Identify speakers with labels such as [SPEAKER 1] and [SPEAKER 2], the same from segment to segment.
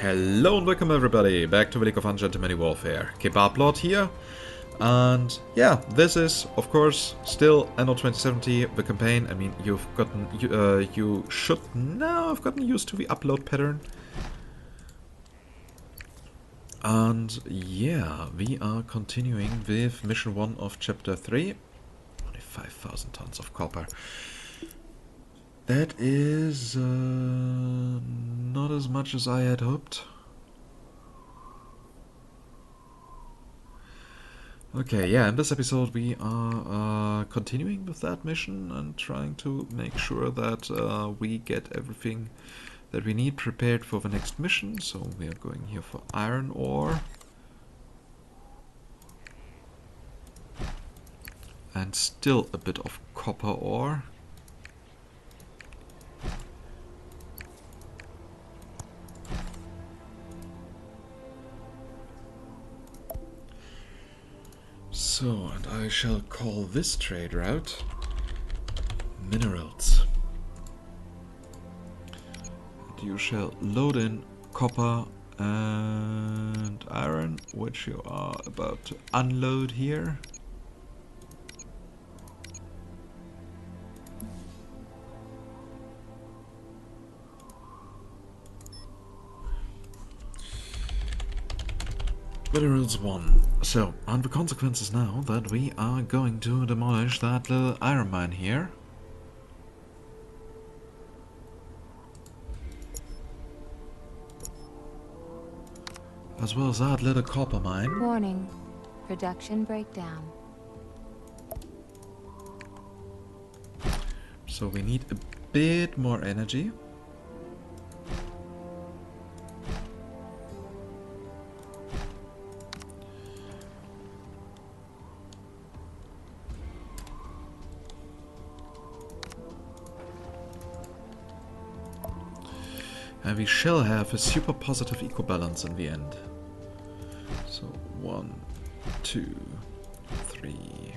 [SPEAKER 1] Hello and welcome everybody back to Relic of Ungentlemanly Warfare. Kebablord here, and yeah, this is of course still Anno 2070, the campaign. I mean, you should now have gotten used to the upload pattern. And yeah, we are continuing with mission 1 of chapter 3. Only 5,000 tons of copper. That is not as much as I had hoped. Okay, yeah, in this episode we are continuing with that mission and trying to make sure that we get everything that we need prepared for the next mission. So we are going here for iron ore. And still a bit of copper ore. So, and I shall call this trade route Minerals. And you shall load in copper and iron, which you are about to unload here. Minerals 1. So, and the consequence is now that we are going to demolish that little iron mine here. As well as that little copper mine.
[SPEAKER 2] Warning. Production breakdown.
[SPEAKER 1] So we need a bit more energy. And we shall have a super positive eco balance in the end. So 1, 2, 3,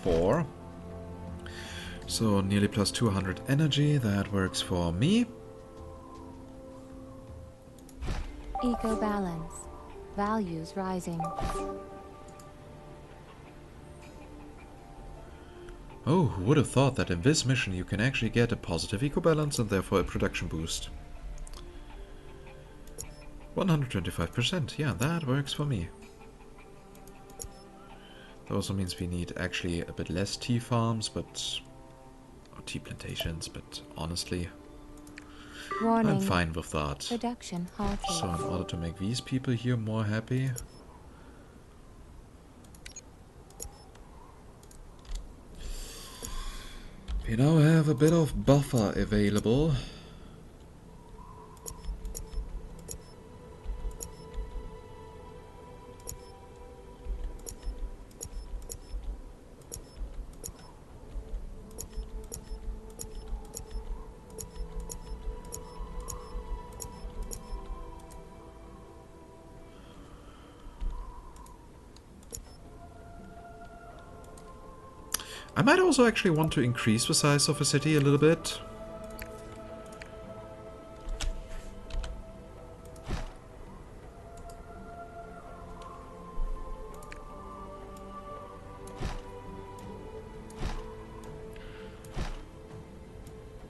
[SPEAKER 1] 4. So nearly plus 200 energy, that works for me.
[SPEAKER 2] Eco balance. Values rising.
[SPEAKER 1] Oh, who would have thought that in this mission you can actually get a positive eco balance and therefore a production boost. 125%, yeah, that works for me. That also means we need actually a bit less tea farms, but... or tea plantations, but honestly...
[SPEAKER 2] Warning.
[SPEAKER 1] I'm fine with that.
[SPEAKER 2] Production halted.
[SPEAKER 1] So in order to make these people here more happy... we now have a bit of buffer available. I might also actually want to increase the size of the city a little bit.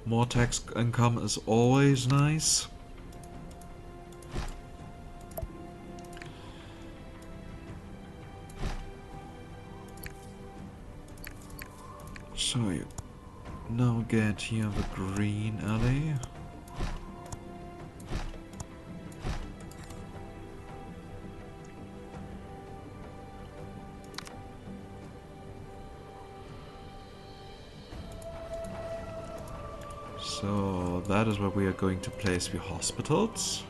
[SPEAKER 1] More tax income is always nice. So you now get here the green alley. So that is where we are going to place the hospitals.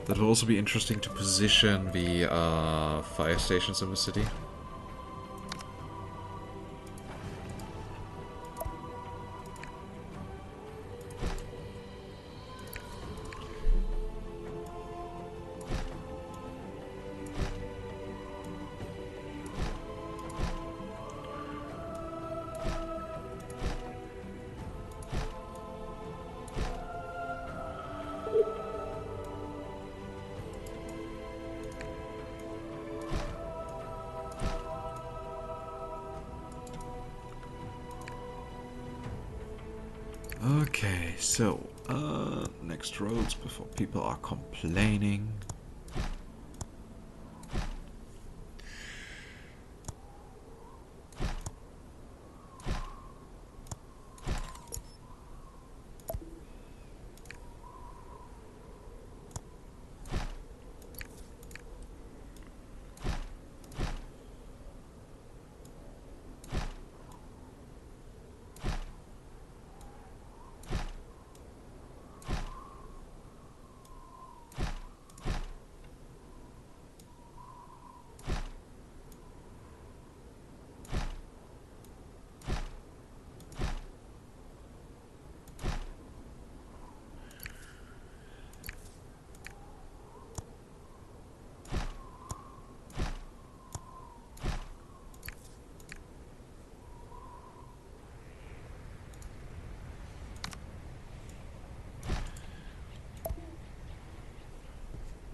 [SPEAKER 1] That will also be interesting to position the fire stations in the city. Okay, so, next roads before people are complaining.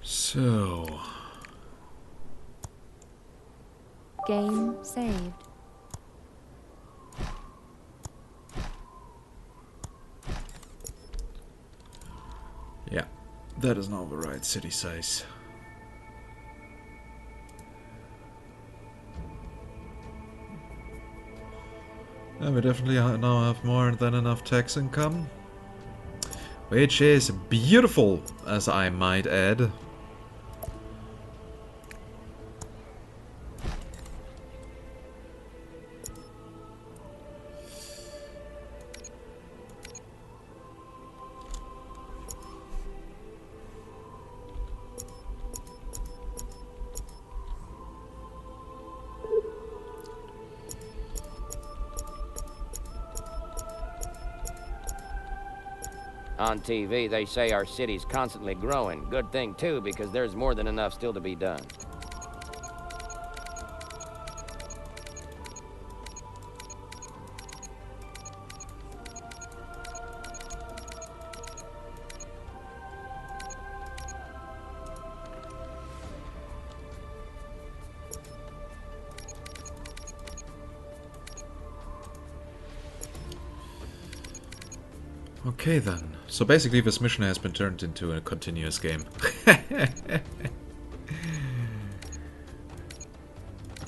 [SPEAKER 1] So,
[SPEAKER 2] Game saved.
[SPEAKER 1] yeah, that is now the right city size. And we definitely now have more than enough tax income. Which is beautiful, as I might add.
[SPEAKER 3] On TV, they say our city's constantly growing. Good thing, too, because there's more than enough still to be done.
[SPEAKER 1] Okay then. So basically this mission has been turned into a continuous game. But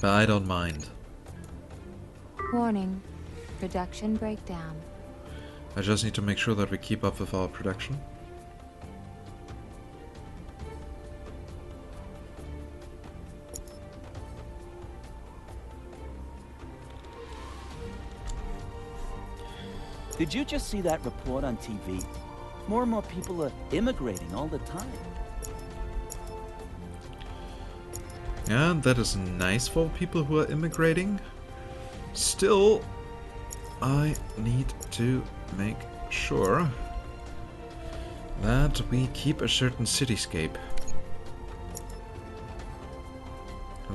[SPEAKER 1] I don't mind.
[SPEAKER 2] Warning. Production breakdown.
[SPEAKER 1] I just need to make sure that we keep up with our production.
[SPEAKER 4] Did you just see that report on TV? More and more people are immigrating all the time.
[SPEAKER 1] Yeah, that is nice for people who are immigrating. Still, I need to make sure that we keep a certain cityscape.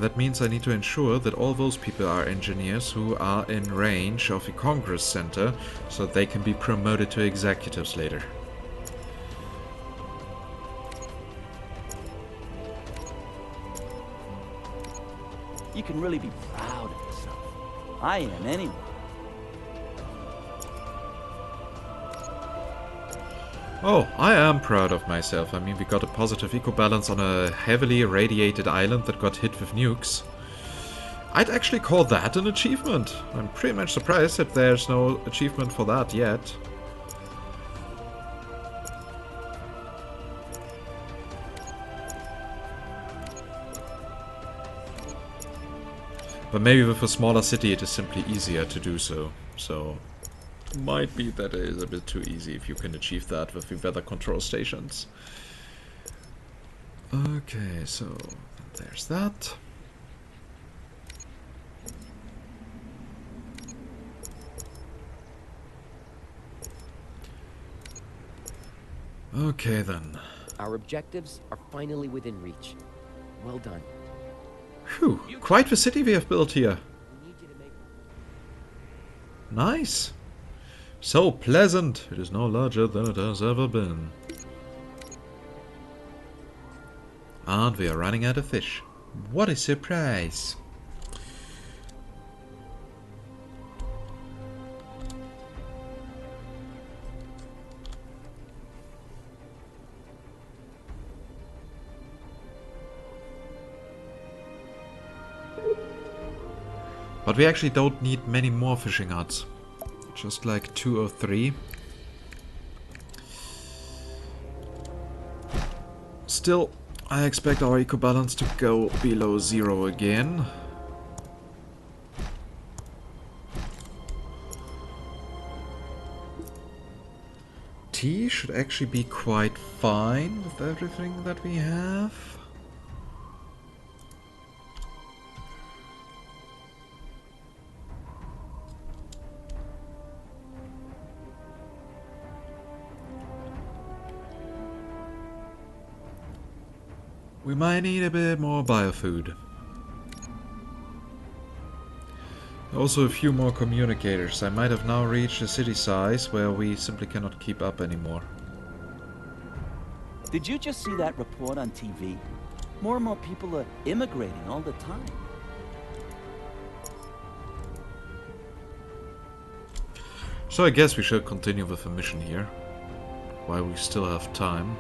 [SPEAKER 1] That means I need to ensure that all those people are engineers who are in range of the Congress Center, so they can be promoted to executives later.
[SPEAKER 4] You can really be proud of yourself. I am anyway.
[SPEAKER 1] Oh, I am proud of myself. I mean, we got a positive eco-balance on a heavily irradiated island that got hit with nukes. I'd actually call that an achievement. I'm pretty much surprised that there's no achievement for that yet. But maybe with a smaller city it is simply easier to do so. So, might be that it is a bit too easy if you can achieve that with the weather control stations. Okay, so there's that. Okay then.
[SPEAKER 3] Our objectives are finally within reach. Well done.
[SPEAKER 1] Phew, quite the city we have built here.
[SPEAKER 3] We need you to make...
[SPEAKER 1] Nice. So pleasant. It is no larger than it has ever been. And we are running out of fish. What a surprise. But we actually don't need many more fishing huts. Just like 2 or 3. Still, I expect our eco balance to go below 0 again. Tea should actually be quite fine with everything that we have. We might need a bit more biofood. Also a few more communicators. I might have now reached a city size where we simply cannot keep up anymore.
[SPEAKER 4] Did you just see that report on TV? More and more people are immigrating all the time.
[SPEAKER 1] So I guess we should continue with the mission here, while we still have time.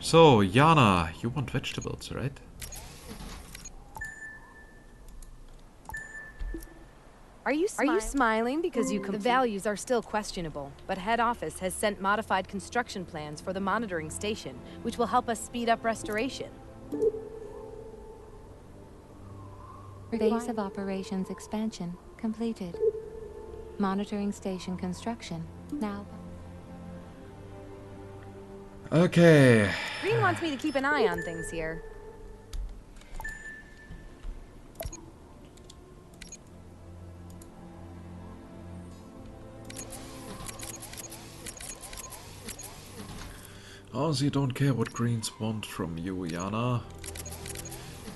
[SPEAKER 1] So, Yana, you want vegetables, right?
[SPEAKER 5] Are you smiling because you the values are still questionable, but head office has sent modified construction plans for the monitoring station, which will help us speed up restoration.
[SPEAKER 2] Base of operations expansion completed. Monitoring station construction now.
[SPEAKER 1] Okay.
[SPEAKER 5] Green wants me to keep an eye on things here.
[SPEAKER 1] Honestly, don't care what Greens want from you, Yana.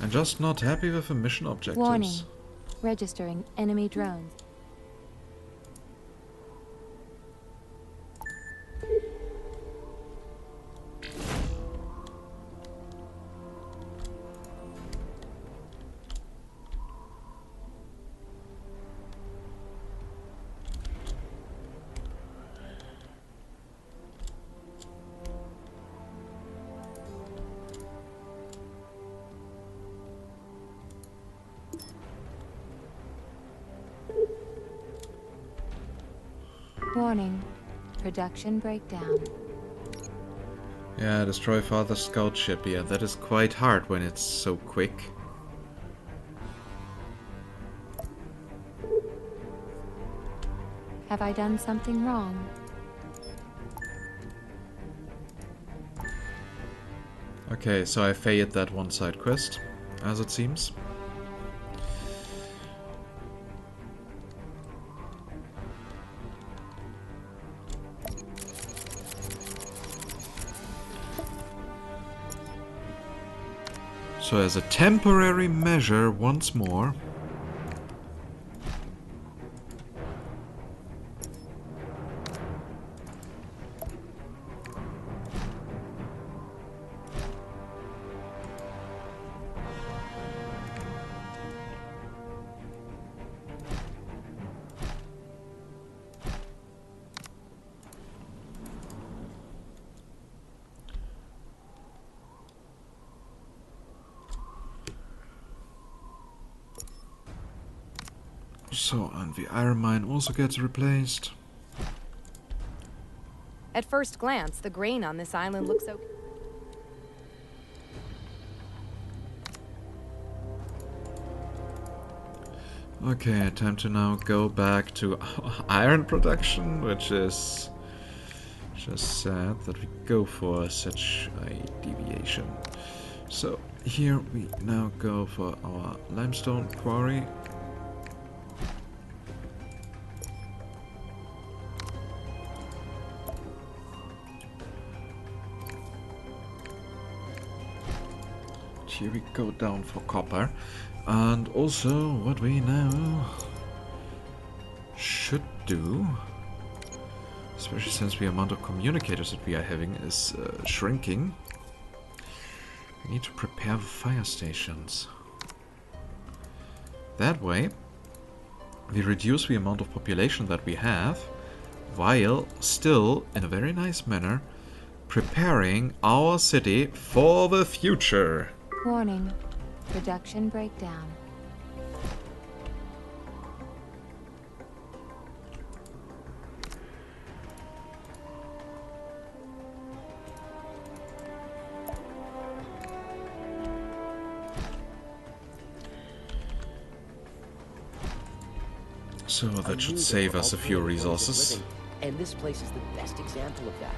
[SPEAKER 1] I'm just not happy with the mission objectives.
[SPEAKER 2] Warning. Registering enemy drones. Warning. Production breakdown.
[SPEAKER 1] Yeah, destroy Father's scout ship. Yeah, that is quite hard when it's so quick.
[SPEAKER 2] Have I done something wrong?
[SPEAKER 1] Okay, so I failed that one side quest, as it seems. So as a temporary measure, once more, so, and the iron mine also gets replaced.
[SPEAKER 5] At first glance, the grain on this island looks okay.
[SPEAKER 1] Okay, time to now go back to iron production, which is just sad that we go for such a deviation. So, here we now go for our limestone quarry. Here we go down for copper. And also, what we now should do, especially since the amount of communicators that we are having is shrinking, we need to prepare the fire stations. That way, we reduce the amount of population that we have, while still, in a very nice manner, preparing our city for the future.
[SPEAKER 2] Warning. Production breakdown.
[SPEAKER 1] So
[SPEAKER 6] I
[SPEAKER 1] that should
[SPEAKER 6] knew there
[SPEAKER 1] save
[SPEAKER 6] were
[SPEAKER 1] us a few
[SPEAKER 6] alternative ways of
[SPEAKER 1] resources.
[SPEAKER 6] living, and this place is the best example of that.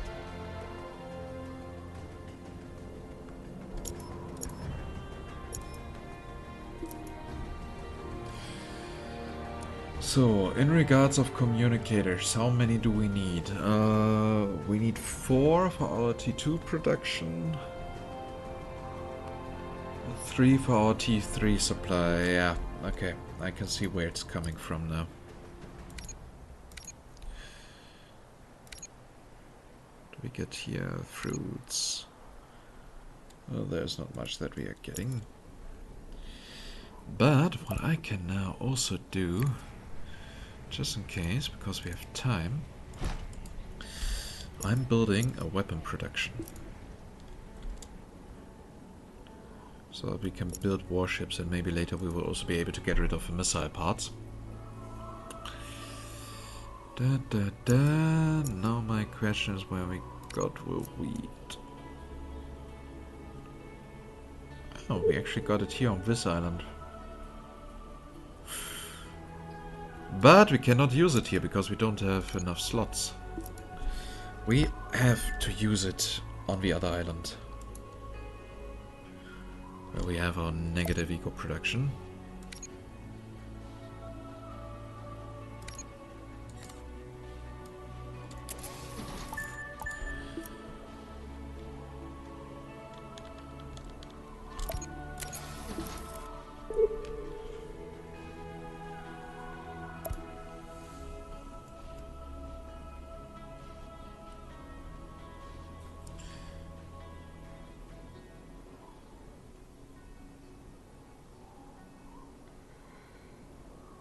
[SPEAKER 1] So, in regards of communicators, how many do we need? We need 4 for our T2 production. 3 for our T3 supply. Yeah, okay. I can see where it's coming from now. Do we get here fruits? Well, there's not much that we are getting. But what I can now also do, just in case, because we have time, I'm building a weapon production. So that we can build warships, and maybe later we will also be able to get rid of the missile parts. Now my question is where we got the wheat. Oh, we actually got it here on this island. But we cannot use it here because we don't have enough slots. We have to use it on the other island, where we have our negative eco production.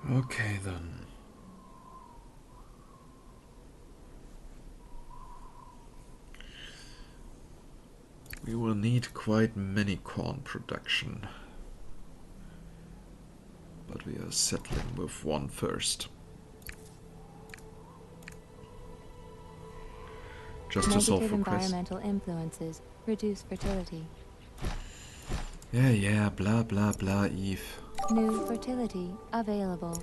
[SPEAKER 1] Okay then. We will need quite many corn production. But we are settling with 1 first. Just to solve
[SPEAKER 2] Negative
[SPEAKER 1] for quest.
[SPEAKER 2] environmental influences reduce fertility.
[SPEAKER 1] Yeah, blah blah blah, Eve.
[SPEAKER 2] New fertility available.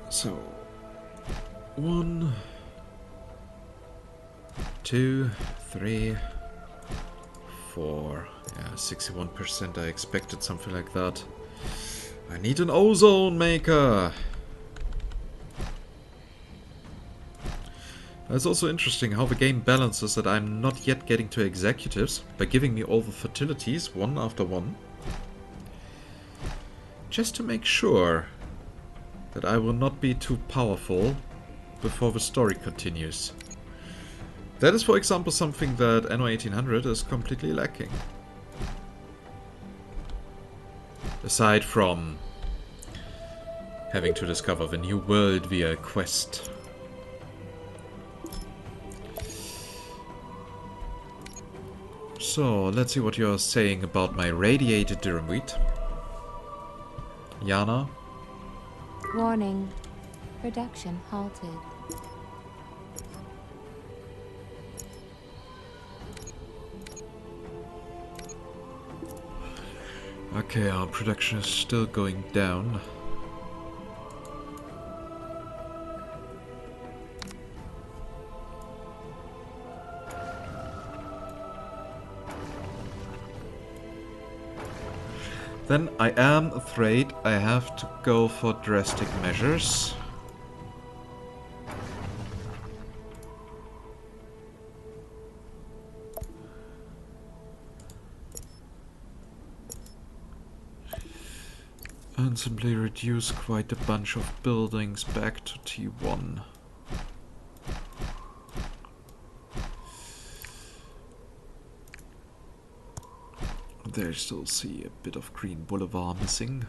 [SPEAKER 1] So, 1, 2, 3, 4. Yeah, 61%. I expected something like that. I need an ozone maker. It's also interesting how the game balances that I'm not yet getting to executives by giving me all the fertilities one after one. Just to make sure that I will not be too powerful before the story continues. That is, for example, something that Anno 1800 is completely lacking. Aside from having to discover the new world via a quest. So, let's see what you're saying about my radiated durum wheat. Yana?
[SPEAKER 2] Warning. Production halted.
[SPEAKER 1] Okay, our production is still going down. Then I am afraid I have to go for drastic measures. And simply reduce quite a bunch of buildings back to T1. There I still see a bit of green boulevard missing.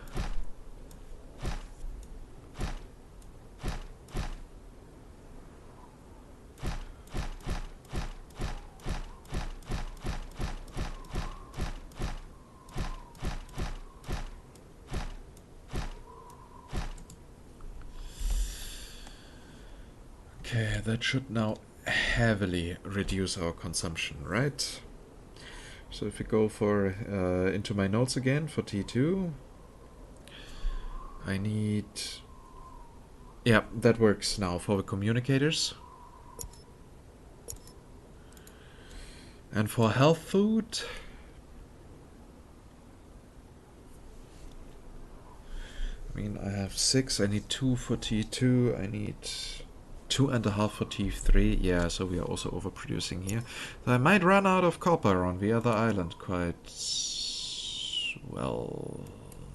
[SPEAKER 1] Okay, that should now heavily reduce our consumption, right? So if we go for into my notes again for T2, I need... Yeah, that works now for the communicators. And for health food, I mean, I have 6, I need 2 for T2, I need 2.5 for T3, yeah, so we are also overproducing here. So I might run out of copper on the other island quite... well,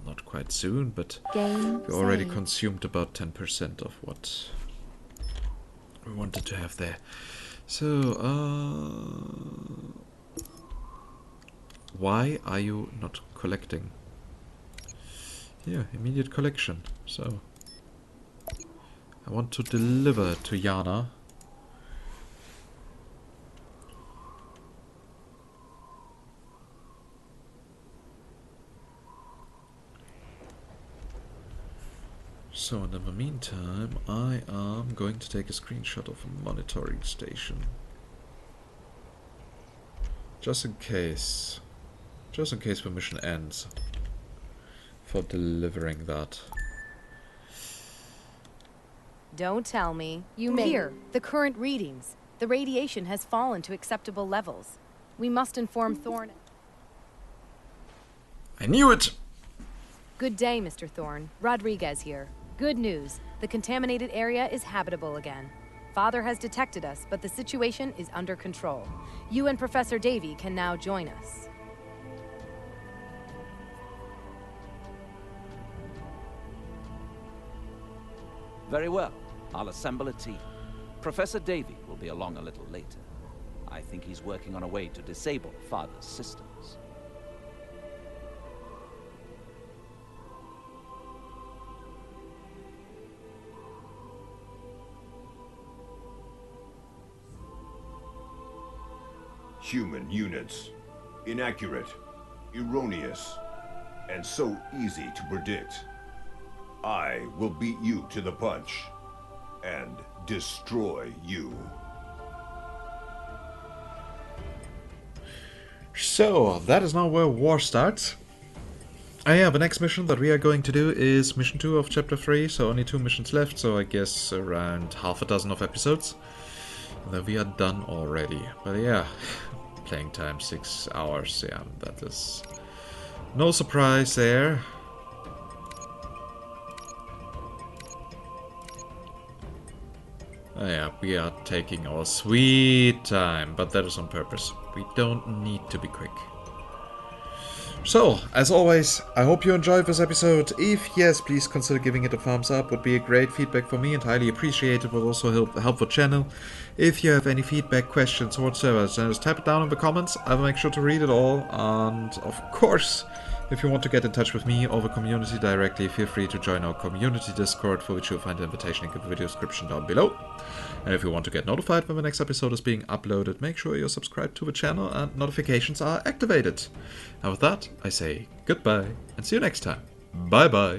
[SPEAKER 1] not quite soon, but
[SPEAKER 2] Game
[SPEAKER 1] we already
[SPEAKER 2] saved.
[SPEAKER 1] consumed about 10% of what we wanted to have there. So, why are you not collecting? Yeah, immediate collection. So, I want to deliver to Yana. So, in the meantime, I am going to take a screenshot of a monitoring station. Just in case the mission ends. For delivering that.
[SPEAKER 5] Don't tell me. You may. Here, the current readings. The radiation has fallen to acceptable levels. We must inform Thorne.
[SPEAKER 1] I knew it!
[SPEAKER 5] Good day, Mr. Thorne. Rodriguez here. Good news. The contaminated area is habitable again. Father has detected us, but the situation is under control. You and Professor Davy can now join us.
[SPEAKER 4] Very well. I'll assemble a team. Professor Davy will be along a little later. I think he's working on a way to disable Father's systems.
[SPEAKER 7] Human units. Inaccurate, erroneous, and so easy to predict. I will beat you to the punch and destroy you.
[SPEAKER 1] So, that is now where war starts. Yeah, the next mission that we are going to do is mission 2 of chapter 3, so only 2 missions left, so I guess around half a dozen of episodes. And then we are done already. But yeah, playing time 6 hours, yeah, that is no surprise there. Oh yeah, we are taking our sweet time, but that is on purpose. We don't need to be quick. So, as always, I hope you enjoyed this episode. If yes, please consider giving it a thumbs up. Would be a great feedback for me and highly appreciated. Would also help the channel. If you have any feedback, questions, or whatsoever, just type it down in the comments. I will make sure to read it all. And of course, if you want to get in touch with me or the community directly, feel free to join our community Discord, for which you'll find the invitation link in the video description down below. And if you want to get notified when the next episode is being uploaded, make sure you're subscribed to the channel and notifications are activated. And with that, I say goodbye and see you next time. Bye bye.